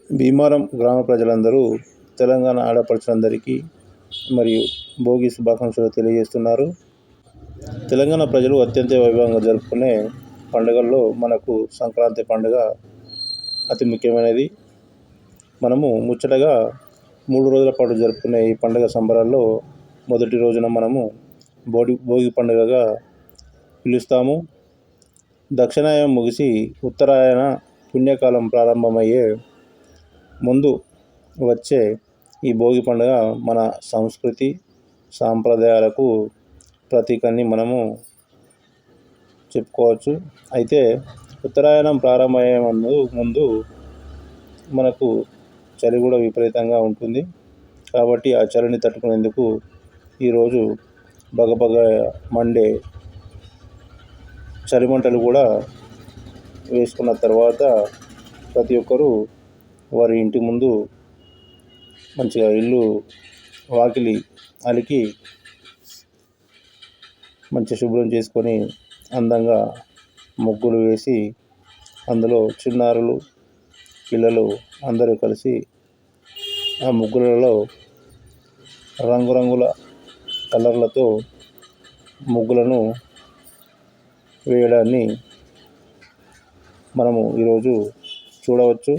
భీమారం గ్రామ ప్రజలందరూ తెలంగాణ ఆడపడుచులందరికీ మరియు భోగి శుభాకాంక్షలు తెలియజేస్తున్నారు. తెలంగాణ ప్రజలు అత్యంత వైభవంగా జరుపుకునే పండుగల్లో మనకు సంక్రాంతి పండుగ అతి ముఖ్యమైనది. మనము ముచ్చటగా 3 రోజుల పాటు జరుపుకునే ఈ పండుగ సంబరాల్లో మొదటి రోజున మనము భోగి పండుగగా పిలుస్తాము. దక్షిణాయనం ముగిసి ఉత్తరాయణ పుణ్యకాలం ప్రారంభమయ్యే ముందు వచ్చే ఈ భోగి పండుగ మన సంస్కృతి సాంప్రదాయాలకు ప్రతీకని మనము చెప్పుకోవచ్చు. అయితే ఉత్తరాయణం ప్రారంభమయ్యే ముందు మనకు చలి కూడా విపరీతంగా ఉంటుంది. కాబట్టి ఆ చలిని తట్టుకునేందుకు ఈరోజు బగబగ మండే చలిమంటలు కూడా వేసుకున్న తర్వాత ప్రతి ఒక్కరూ వారి ఇంటి ముందు మంచిగా ఇల్లు వాకిలి అలికి మంచి శుభ్రం చేసుకొని అందంగా ముగ్గులు వేసి అందులో చిన్నారులు పిల్లలు అందరూ కలిసి ఆ ముగ్గులలో రంగురంగుల కలర్లతో ముగ్గులను వేయడాన్ని మనము ఈరోజు చూడవచ్చు.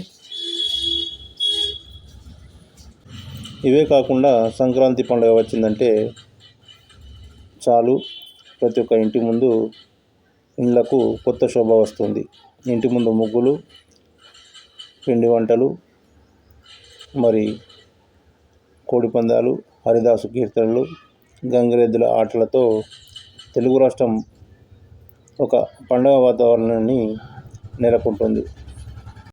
ఇవే కాకుండా సంక్రాంతి పండుగ వచ్చిందంటే చాలు, ప్రతి ఒక్క ఇంటి ముందు ఇళ్లకు కొత్త శోభ వస్తుంది. ఇంటి ముందు ముగ్గులు, పిండి వంటలు, మరి కోడిపందాలు, హరిదాసు కీర్తనలు, గంగిరెద్దుల ఆటలతో తెలుగు రాష్ట్రం ఒక పండుగ వాతావరణాన్ని నెలకొంటుంది.